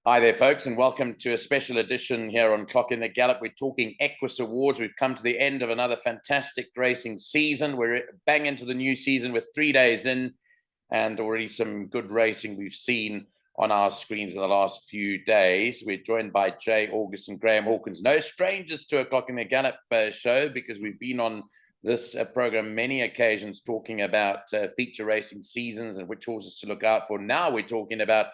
Hi there, folks, and welcome to a special edition here on Clock in the Gallop. We're talking Equus Awards. We've come to the end of another fantastic racing season. We're bang into the new season with 3 days in, and already some good racing we've seen on our screens in the last few days. We're joined by Jay August and Graeme Hawkins. No strangers to a Clock in the Gallop show, because we've been on this program many occasions talking about feature racing seasons and which horses to look out for. Now we're talking about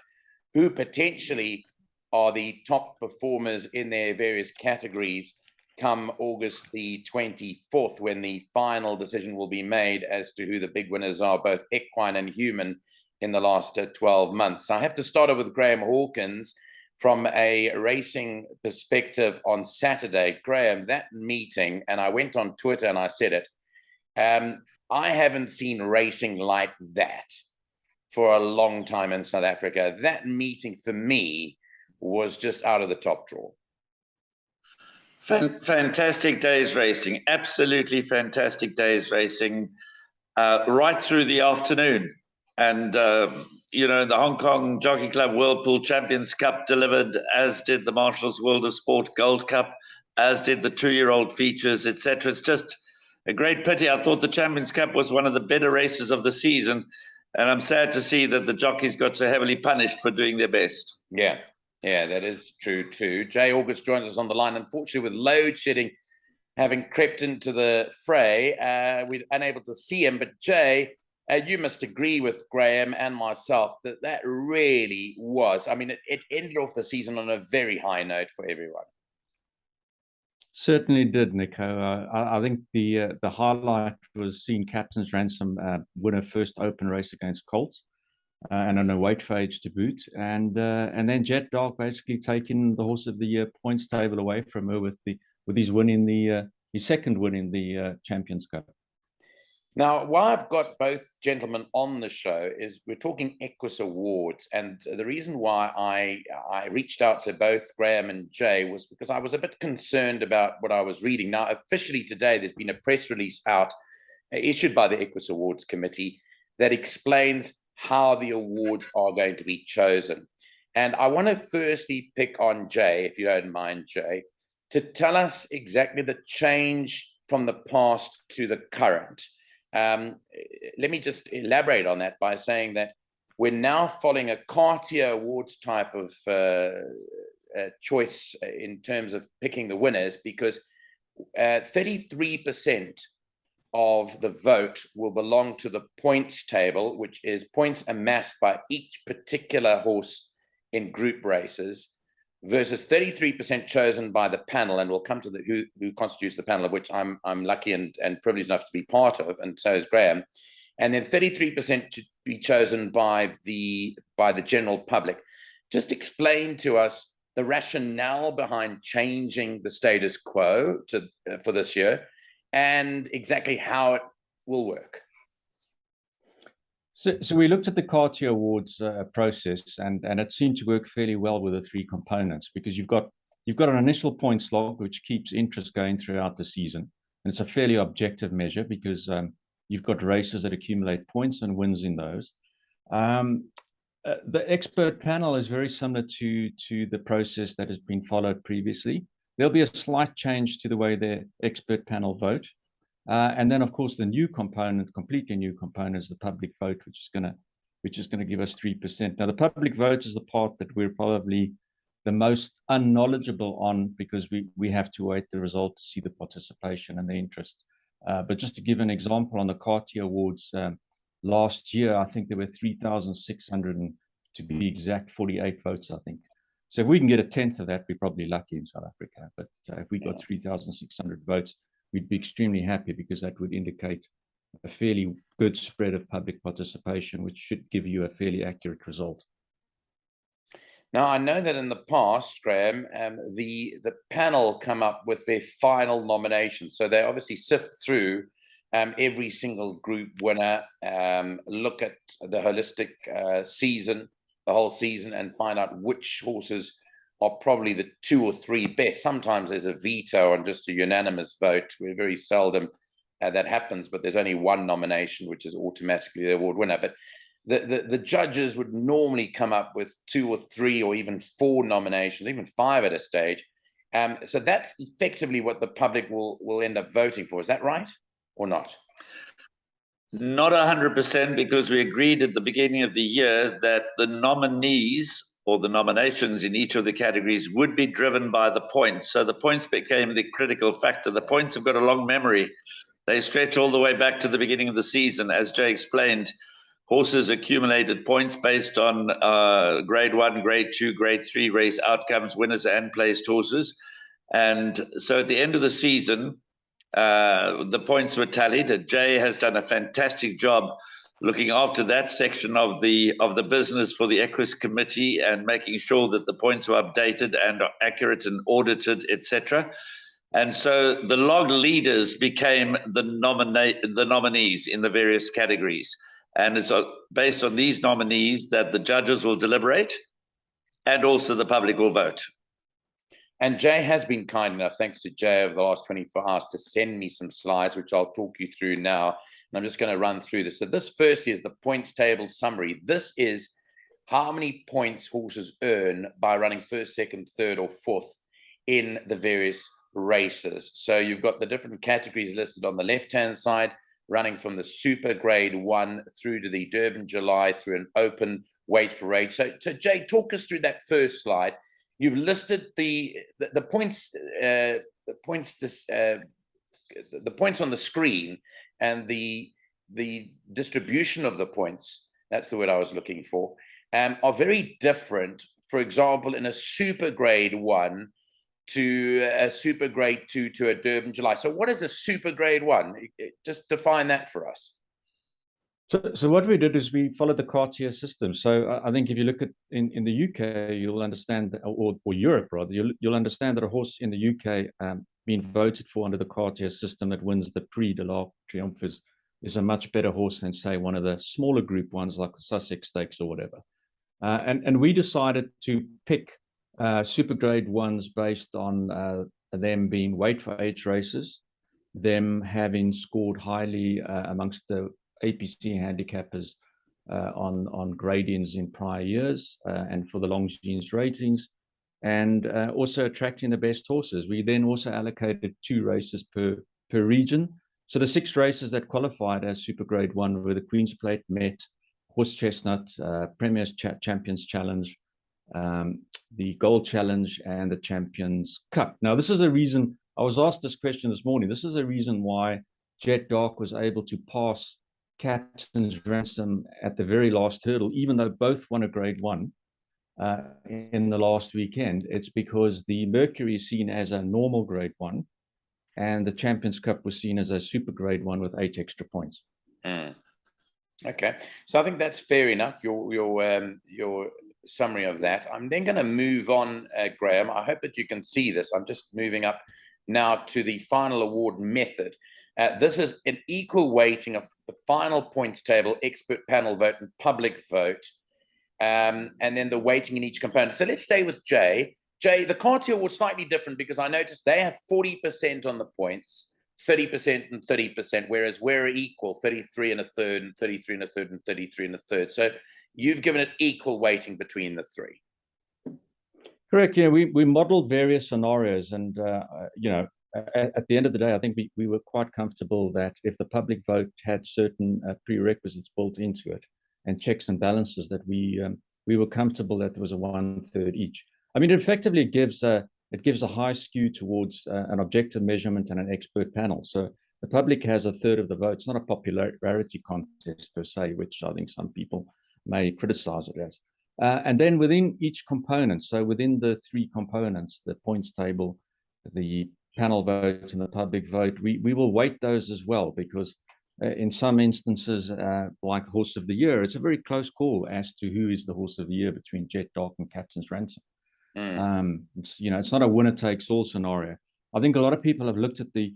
who potentially are the top performers in their various categories come August the 24th, when the final decision will be made as to who the big winners are, both equine and human, in the last 12 months. I have to start off with Graeme Hawkins from a racing perspective on Saturday. Graeme, that meeting, and I went on Twitter and I said it, I haven't seen racing like that for a long time in South Africa. That meeting for me was just out of the top drawer. Fantastic days racing, absolutely fantastic days racing, right through the afternoon. And, you know, the Hong Kong Jockey Club Whirlpool Champions Cup delivered, as did the Marshall's World of Sport Gold Cup, as did the two-year-old features, etc. It's just a great pity. I thought the Champions Cup was one of the better races of the season, and I'm sad to see that the jockeys got so heavily punished for doing their best. Yeah, that is true too. Jay August joins us on the line. Unfortunately, with load shedding having crept into the fray, we're unable to see him. But Jay, you must agree with Graeme and myself that that really was, I mean, it ended off the season on a very high note for everyone. Certainly did, Nico. I think the highlight was seeing Captain's Ransom win her first open race against Colts, and on a weight for age to boot, and then Jet Dark basically taking the horse of the year points table away from her with his win in his second win in the Champions Cup. Now, why I've got both gentlemen on the show is we're talking Equus Awards, and the reason why I reached out to both Graeme and Jay was because I was a bit concerned about what I was reading. Now, officially today, there's been a press release out issued by the Equus Awards Committee that explains how the awards are going to be chosen. And I want to firstly pick on Jay, if you don't mind, Jay, to tell us exactly the change from the past to the current. Let me just elaborate on that by saying that we're now following a Cartier Awards type of choice in terms of picking the winners, because 33% of the vote will belong to the points table, which is points amassed by each particular horse in group races, versus 33% chosen by the panel, and we'll come to who constitutes the panel, of which I'm lucky and privileged enough to be part of, and so is Graeme. And then 33% to be chosen by the general public. Just explain to us the rationale behind changing the status quo for this year, and exactly how it will work. So we looked at the Cartier Awards process, and it seemed to work fairly well with the three components, because you've got an initial points log which keeps interest going throughout the season, and it's a fairly objective measure because you've got races that accumulate points and wins in those. The expert panel is very similar to the process that has been followed previously. There'll be a slight change to the way the expert panel vote. And then, of course, the new component, completely new component, is the public vote, which is going to give us 3%. Now, the public vote is the part that we're probably the most unknowledgeable on, because we have to wait the result to see the participation and the interest. But just to give an example, on the Cartier Awards last year, I think there were 3,600, and to be exact, 48 votes, I think. So if we can get a tenth of that, we're probably lucky in South Africa. But if we got 3,600 votes, we'd be extremely happy, because that would indicate a fairly good spread of public participation, which should give you a fairly accurate result. Now, I know that in the past, Graeme, the panel come up with their final nomination. So they obviously sift through every single group winner, look at the holistic season, the whole season, and find out which horses are probably the 2 or 3 best. Sometimes there's a veto on just a unanimous vote. We're very seldom that happens, but there's only one nomination, which is automatically the award winner. But the judges would normally come up with 2 or 3 or even 4 nominations, even 5 at a stage. So that's effectively what the public will end up voting for. Is that right or not? Not 100%, because we agreed at the beginning of the year that the nominees or the nominations in each of the categories would be driven by the points. So the points became the critical factor. The points have got a long memory. They stretch all the way back to the beginning of the season. As Jay explained, horses accumulated points based on grade 1, grade 2, grade 3 race outcomes, winners and placed horses. And so at the end of the season, the points were tallied. Jay has done a fantastic job looking after that section of the business for the Equus committee and making sure that the points were updated and are accurate and audited, etc. And so the log leaders became the nominees in the various categories. And it's based on these nominees that the judges will deliberate and also the public will vote. And Jay has been kind enough, thanks to Jay over the last 24 hours, to send me some slides, which I'll talk you through now. And I'm just going to run through this. So this firstly is the points table summary. This is how many points horses earn by running first, second, third, or fourth in the various races. So you've got the different categories listed on the left-hand side, running from the Super Grade 1 through to the Durban July through an open weight for age. So Jay, talk us through that first slide. You've listed the points on the screen and the distribution of the points. That's the word I was looking for. Are very different. For example, in a Super Grade 1 to a Super Grade 2 to a Durban July. So what is a Super Grade 1? Just define that for us. So what we did is we followed the Cartier system. So I think if you look at in the UK, you'll understand, or Europe rather, you'll understand that a horse in the UK being voted for under the Cartier system that wins the Prix de l'Arc Triomphe is a much better horse than, say, one of the smaller group ones like the Sussex Stakes or whatever. And we decided to pick Super Grade 1s based on them being weight for age races, them having scored highly amongst the APC handicappers on gradients in prior years and for the Longines ratings, and also attracting the best horses. We then also allocated 2 races per region. So the 6 races that qualified as Super Grade 1 were the Queen's Plate, Met, Horse Chestnut, Premier's Champions Challenge, the Gold Challenge, and the Champions Cup. Now, this is a reason, I was asked this question this morning, this is a reason why Jet Dark was able to pass Captain's Ransom at the very last hurdle, even though both won a Grade 1 in the last weekend. It's because the Mercury is seen as a normal Grade 1 and the Champions Cup was seen as a Super Grade 1 with 8 extra points. Okay, so I think that's fair enough, your summary of that. I'm then going to move on, Graeme. I hope that you can see this. I'm just moving up now to the final award method. This is an equal weighting of the final points table, expert panel vote, and public vote, and then the weighting in each component. So let's stay with Jay. Jay, the Cartier Award slightly different because I noticed they have 40% on the points, 30% and 30%, whereas we're equal, 33 and a third, and 33 and a third, and 33 and a third. So you've given it equal weighting between the 3. Correct. Yeah, we modeled various scenarios, and at the end of the day, I think we were quite comfortable that if the public vote had certain prerequisites built into it and checks and balances, that we were comfortable that there was a 1/3 each. I mean, it effectively gives a high skew towards an objective measurement and an expert panel. So the public has 1/3 of the vote. It's not a popularity contest per se, which I think some people may criticize it as. And then within each component, so within the 3 components, the points table, the panel vote and the public vote, we will weight those as well, because in some instances, like Horse of the Year, it's a very close call as to who is the Horse of the Year between Jet Dark and Captain's Ransom. It's not a winner takes all scenario. I think a lot of people have looked at the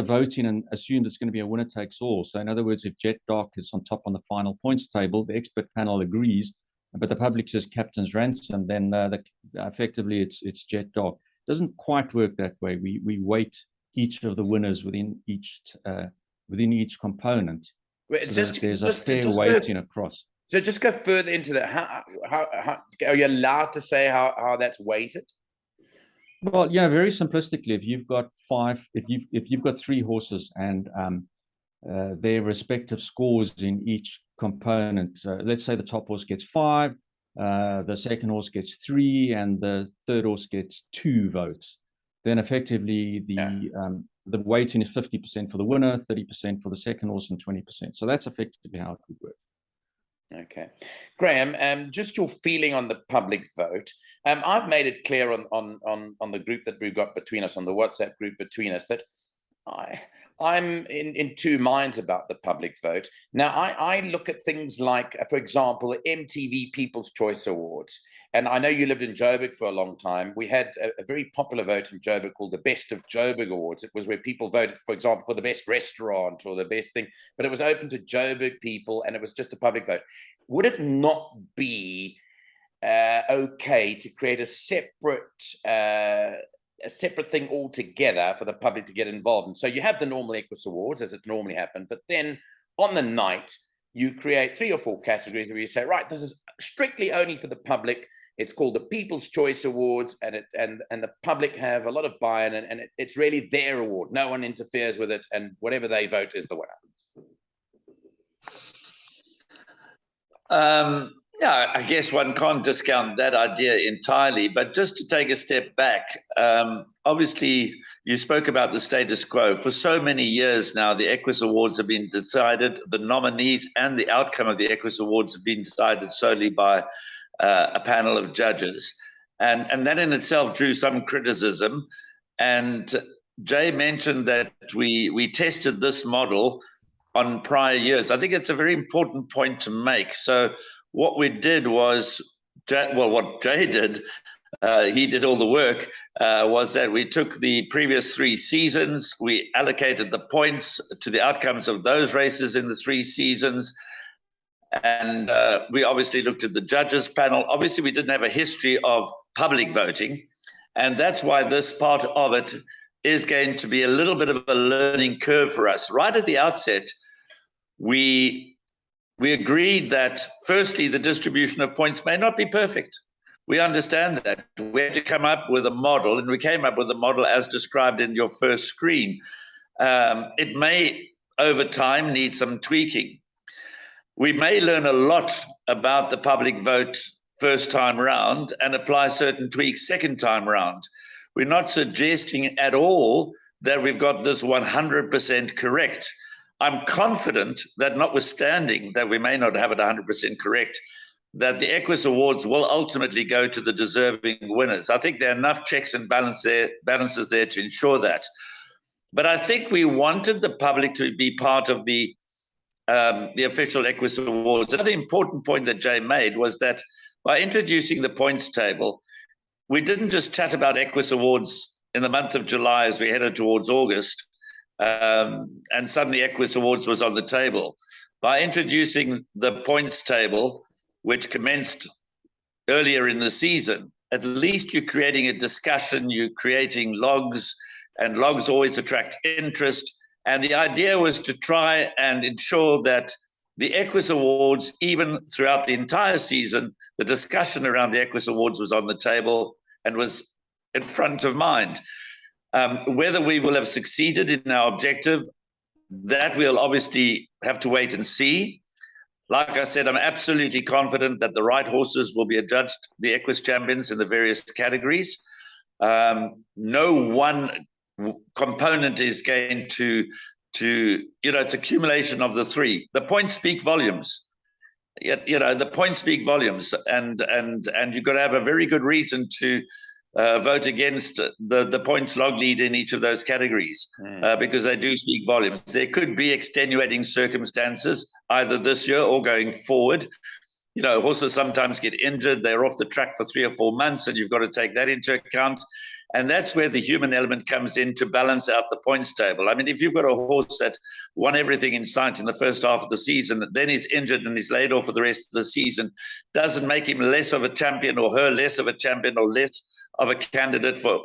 voting and assumed it's going to be a winner takes all. So in other words, if Jet Dark is on top on the final points table, the expert panel agrees, but the public says Captain's Ransom, then effectively it's Jet Dark. It doesn't quite work that way. We weight each of the winners within each component It's so that there's a fair weighting across. So just go further into that. How are you allowed to say how that's weighted? Well, yeah, very simplistically, if you've got three horses and their respective scores in each component, let's say the top horse gets 5, the second horse gets 3, and the third horse gets 2 votes, then effectively the weighting is 50% for the winner, 30% for the second horse, and 20%. So that's effectively how it would work. Okay, Graeme, just your feeling on the public vote. I've made it clear on the group that we've got between us, on the WhatsApp group between us, that I'm in two minds about the public vote. Now, I look at things like, for example, the MTV People's Choice Awards. And I know you lived in Joburg for a long time. We had a very popular vote in Joburg called the Best of Joburg Awards. It was where people voted, for example, for the best restaurant or the best thing, but it was open to Joburg people, and it was just a public vote. Would it not be okay to create a separate thing altogether for the public to get involved? And so you have the normal Equus Awards, as it normally happened, but then on the night, you create 3 or 4 categories where you say, right, this is strictly only for the public. It's called the People's Choice Awards, and the public have a lot of buy-in, and it's really their award. No one interferes with it, and whatever they vote is the winner. Yeah, I guess one can't discount that idea entirely, but just to take a step back, obviously you spoke about the status quo. For so many years now, the Equus Awards have been decided, the nominees and the outcome of the Equus Awards have been decided solely by a panel of judges. And that in itself drew some criticism. And Jay mentioned that we tested this model on prior years. I think it's a very important point to make. So what we did was, what Jay did, he did all the work, was that we took the previous 3 seasons, we allocated the points to the outcomes of those races in the 3 seasons, and we obviously looked at the judges panel. Obviously, we didn't have a history of public voting, and that's why this part of it is going to be a little bit of a learning curve for us. Right at the outset, we agreed that, firstly, the distribution of points may not be perfect. We understand that. We had to come up with a model, and we came up with a model as described in your first screen. It may, over time, need some tweaking. We may learn a lot about the public vote first time round and apply certain tweaks second time round. We're not suggesting at all that we've got this 100% correct. I'm confident that, notwithstanding that we may not have it 100% correct, that the Equus Awards will ultimately go to the deserving winners. I think there are enough checks and balances there to ensure that. But I think we wanted the public to be part of the official Equus Awards. Another important point that Jay made was that by introducing the points table, we didn't just chat about Equus Awards in the month of July as we headed towards August, and suddenly Equus Awards was on the table. By introducing the points table, which commenced earlier in the season, at least you're creating a discussion, you're creating logs, and logs always attract interest. And the idea was to try and ensure that the Equus Awards, even throughout the entire season, the discussion around the Equus Awards was on the table and was in front of mind. Whether we will have succeeded in our objective, that we'll obviously have to wait and see. Like I said, I'm absolutely confident that the right horses will be adjudged the Equus champions in the various categories. No one component is going to it's accumulation of the 3. The points speak volumes. The points speak volumes, and you've got to have a very good reason to vote against the points log lead in each of those categories, because they do speak volumes. There could be extenuating circumstances either this year or going forward. Horses sometimes get injured, they're off the track for 3 or 4 months, and you've got to take that into account. And that's where the human element comes in to balance out the points table. I mean, if you've got a horse that won everything in sight in the first half of the season, then he's injured and he's laid off for the rest of the season, doesn't make him less of a champion or her less of a champion or less of a candidate for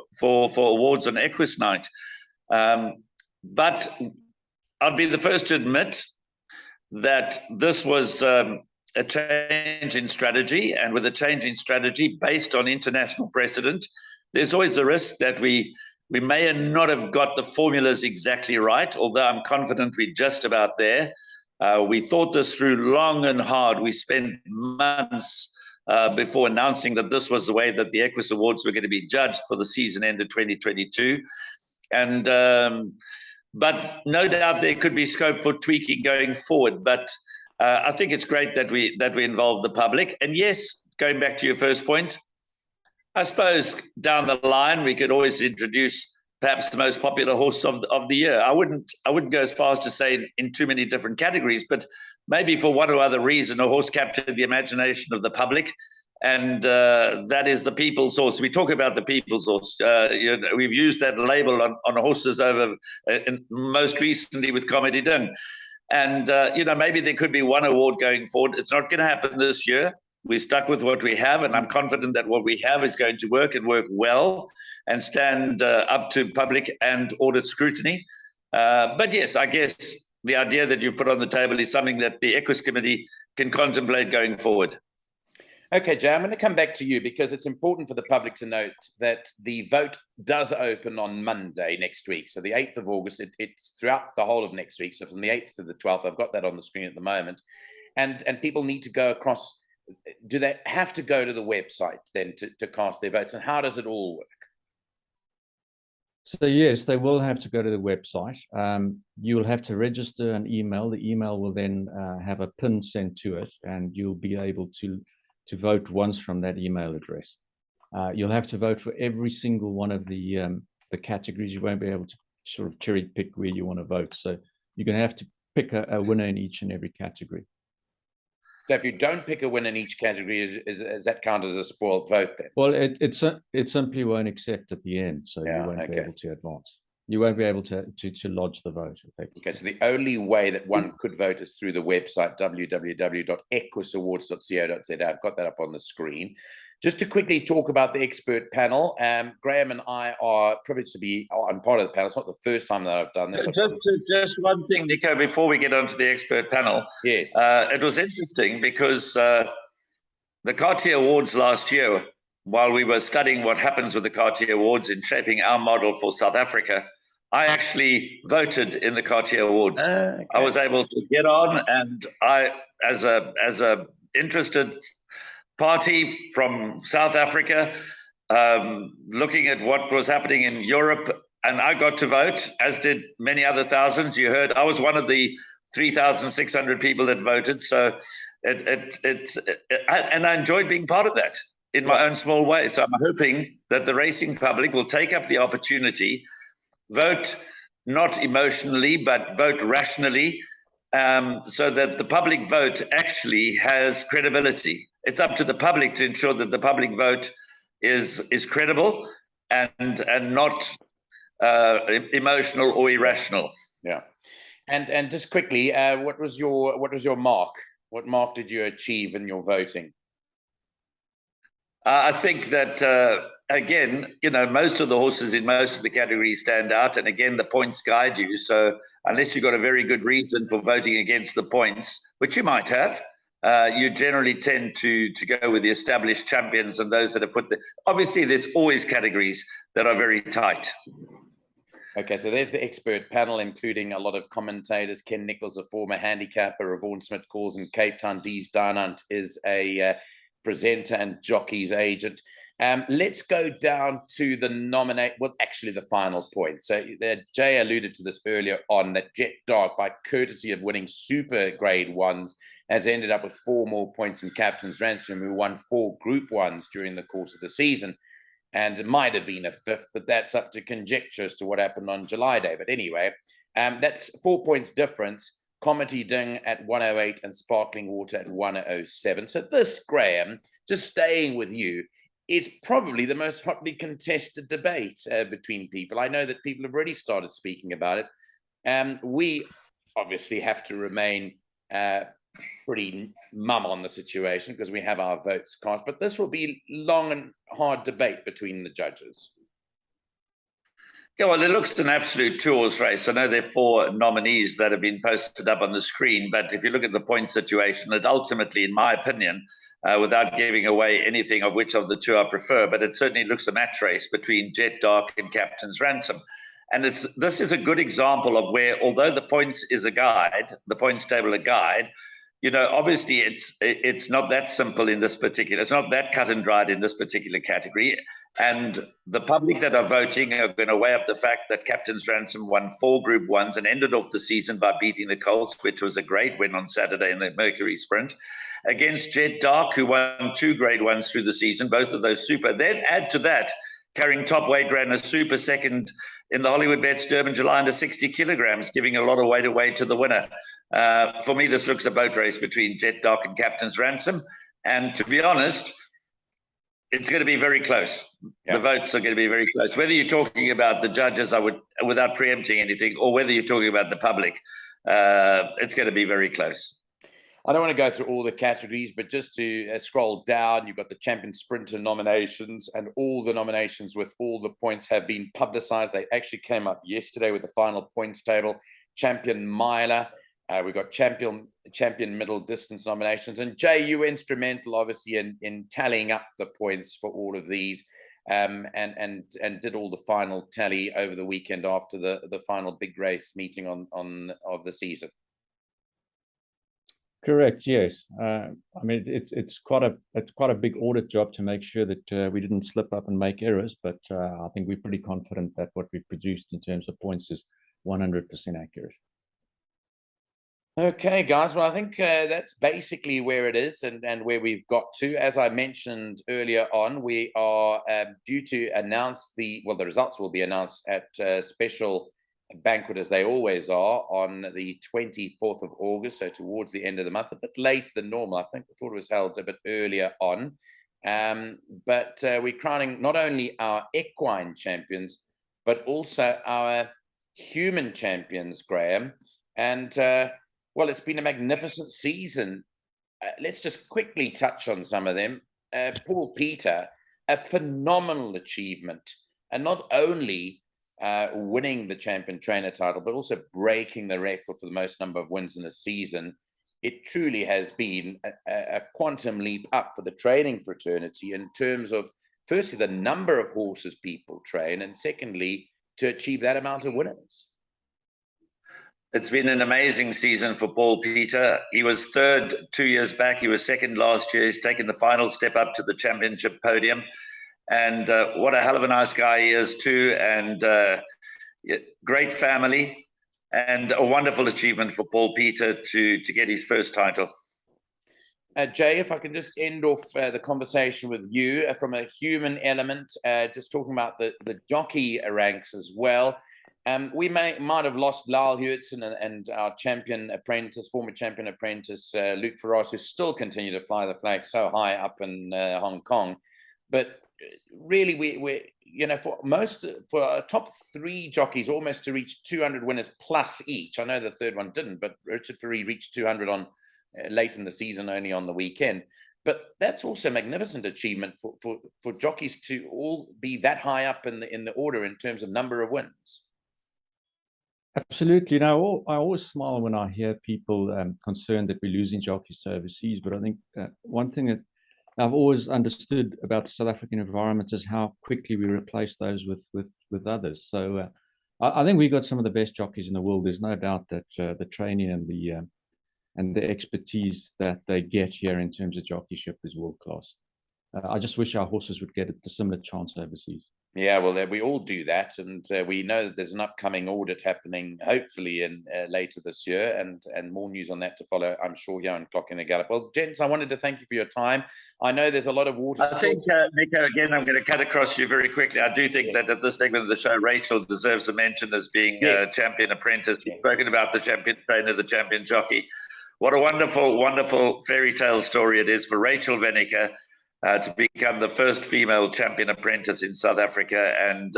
awards on Equus night. But I'll be the first to admit that this was a change in strategy, and with a change in strategy based on international precedent, there's always a risk that we may not have got the formulas exactly right, although I'm confident we're just about there. We thought this through long and hard. We spent months before announcing that this was the way that the Equus Awards were going to be judged for the season end of 2022. And but no doubt there could be scope for tweaking going forward. But I think it's great that we involve the public. And yes, going back to your first point, I suppose down the line we could always introduce perhaps the most popular horse of the year. I wouldn't go as far as to say in too many different categories, but maybe for one or other reason a horse captured the imagination of the public, and that is the people's horse. We talk about the people's horse. We've used that label on horses over most recently with Comedy Ding. And maybe there could be one award going forward. It's not going to happen this year. We're stuck with what we have, and I'm confident that what we have is going to work and work well and stand up to public and audit scrutiny. But yes, I guess the idea that you've put on the table is something that the Equus Committee can contemplate going forward. Okay, Jay, I'm going to come back to you because it's important for the public to note that the vote does open on Monday next week. So the 8th of August, it's throughout the whole of next week. So from the 8th to the 12th, I've got that on the screen at the moment. And people need to go across. Do they have to go to the website then to cast their votes? And how does it all work? So yes, they will have to go to the website. You will have to register an email. The email will then have a PIN sent to it, and you'll be able to vote once from that email address. You'll have to vote for every single one of the categories. You won't be able to sort of cherry pick where you want to vote. So you're going to have to pick a winner in each and every category. So if you don't pick a winner in each category, is that counted as a spoiled vote then? Well, it simply won't accept at the end, so you won't be able to advance. You won't be able to lodge the vote. Okay, so the only way that one could vote is through the website, www.equusawards.co.za. I've got that up on the screen. Just to quickly talk about the expert panel, Graeme and I are privileged to be on part of the panel. It's not the first time that I've done this. Just one thing, Nico, before we get onto the expert panel. Yes. It was interesting because the Cartier Awards last year, while we were studying what happens with the Cartier Awards in shaping our model for South Africa, I actually voted in the Cartier Awards. Okay. I was able to get on, and I, as a interested party from South Africa, looking at what was happening in Europe, and I got to vote, as did many other thousands. You heard I was one of the 3,600 people that voted. So and I enjoyed being part of that in my own small way. So I'm hoping that the racing public will take up the opportunity, vote not emotionally, but vote rationally, so that the public vote actually has credibility. It's up to the public to ensure that the public vote is credible and not emotional or irrational. Yeah. And just quickly, what was your mark? What mark did you achieve in your voting? I think that, again, most of the horses in most of the categories stand out. And again, the points guide you. So unless you've got a very good reason for voting against the points, which you might have, you generally tend to go with the established champions and those that have put obviously, there's always categories that are very tight. Okay, so there's the expert panel, including a lot of commentators. Ken Nichols, a former handicapper, Vaughan Smith calls in Cape Town. Dees Dynant is a presenter and jockey's agent. Let's go down to the the final point. So Jay alluded to this earlier on, that Jet Dark, by courtesy of winning Super Grade 1s, has ended up with 4 more points than Captain's Ransom, who won 4 Group 1s during the course of the season. And it might have been a 5th, but that's up to conjecture as to what happened on July Day. But anyway, that's 4 points difference. Comedy Ding at 108 and Sparkling Water at 107. So this, Graeme, just staying with you, is probably the most hotly contested debate between people. I know that people have already started speaking about it. We obviously have to remain pretty mum on the situation because we have our votes cast, but this will be long and hard debate between the judges. Yeah, well, it looks an absolute tours race. I know there are 4 nominees that have been posted up on the screen, but if you look at the point situation, it ultimately, in my opinion, without giving away anything of which of the 2 I prefer, but it certainly looks a match race between Jet Dark and Captain's Ransom. And this is a good example of where, although the points is a guide, the points table a guide, obviously it's not that simple in this particular, it's not that cut and dried in this particular category. And the public that are voting are going to weigh up the fact that Captain's Ransom won 4 Group 1s and ended off the season by beating the Colts, which was a great win on Saturday in the Mercury Sprint, against Jet Dark, who won 2 Grade 1s through the season, both of those super. Then add to that, carrying top weight, ran a super second in the Hollywood Bets Durban July under 60 kilograms, giving a lot of weight away to the winner. For me, this looks a boat race between Jet Dark and Captain's Ransom. And to be honest, it's going to be very close. Yeah. The votes are going to be very close. Whether you're talking about the judges, without preempting anything, or whether you're talking about the public, it's going to be very close. I don't want to go through all the categories, but just to scroll down, you've got the champion sprinter nominations, and all the nominations with all the points have been publicized. They actually came up yesterday with the final points table. Champion miler, we've got champion middle distance nominations, and Jay, you were instrumental, obviously, in tallying up the points for all of these, and did all the final tally over the weekend after the final big race meeting of the season. Correct. Yes. I mean, it's quite a big audit job to make sure that we didn't slip up and make errors. But I think we're pretty confident that what we've produced in terms of points is 100% accurate. Okay, guys. Well, I think that's basically where it is and where we've got to. As I mentioned earlier on, we are due to announce the results will be announced at special banquet, as they always are, on the 24th of August, so towards the end of the month, a bit later than normal. I think we thought it was held a bit earlier on. But we're crowning not only our equine champions, but also our human champions, Graeme. And, well, it's been a magnificent season. Let's just quickly touch on some of them. Paul Peter, a phenomenal achievement. And not only winning the champion trainer title, but also breaking the record for the most number of wins in a season. It truly has been a quantum leap up for the training fraternity in terms of, firstly, the number of horses people train, and secondly, to achieve that amount of winners. It's been an amazing season for Paul Peter. He was 3rd 2 years back. He was 2nd last year. He's taken the final step up to the championship podium. And what a hell of a nice guy he is too, and great family, and a wonderful achievement for Paul Peter to get his first title. Jay, if I can just end off the conversation with you from a human element, just talking about the jockey ranks as well. We might have lost Lyle Hewitson and our former champion apprentice, Luke Ferraz, who still continue to fly the flag so high up in Hong Kong. But really, we for our top 3 jockeys almost to reach 200 winners plus each. I know the third one didn't, but Richard Ferree reached 200 on late in the season, only on the weekend. But that's also a magnificent achievement for jockeys to all be that high up in the order in terms of number of wins. Absolutely. I always smile when I hear people concerned that we're losing jockeys overseas. But I think one thing that I've always understood about the South African environment is how quickly we replace those with others. So I think we've got some of the best jockeys in the world. There's no doubt that the training and the expertise that they get here in terms of jockeyship is world class. I just wish our horses would get a similar chance overseas. Yeah, well, we all do that, and we know that there's an upcoming audit happening, hopefully in later this year, and more news on that to follow, I'm sure, here on Clock in the Gallop. Well, gents, I wanted to thank you for your time. I know there's a lot of water. I think, Nico, again, I'm going to cut across you very quickly. I do think that at this segment of the show, Rachel deserves a mention as being champion apprentice. We've spoken about the champion trainer, the champion jockey. What a wonderful, wonderful fairy tale story it is for Rachel Venniker to become the first female champion apprentice in South Africa. And,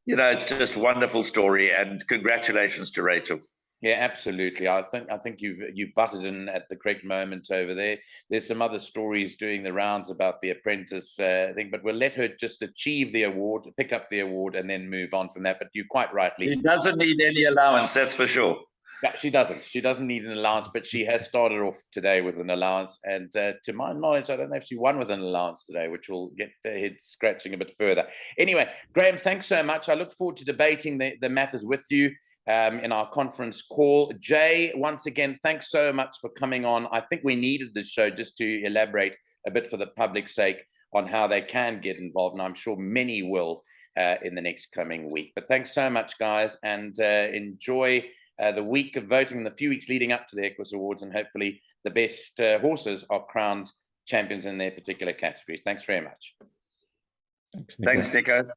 it's just a wonderful story. And congratulations to Rachel. Yeah, absolutely. I think you've butted in at the correct moment over there. There's some other stories doing the rounds about the apprentice thing, but we'll let her just achieve the award, pick up the award, and then move on from that. But you quite rightly, He doesn't need any allowance, that's for sure. yeah, she doesn't. She doesn't need an allowance, but she has started off today with an allowance. And to my knowledge, I don't know if she won with an allowance today, which will get her head scratching a bit further. Anyway, Graeme, thanks so much. I look forward to debating the matters with you in our conference call. Jay, once again, thanks so much for coming on. I think we needed this show just to elaborate a bit for the public's sake on how they can get involved. And I'm sure many will in the next coming week. But thanks so much, guys, and enjoy the week of voting, the few weeks leading up to the Equus Awards, and hopefully the best horses are crowned champions in their particular categories. Thanks very much. Thanks, Nico. Thanks, Nico.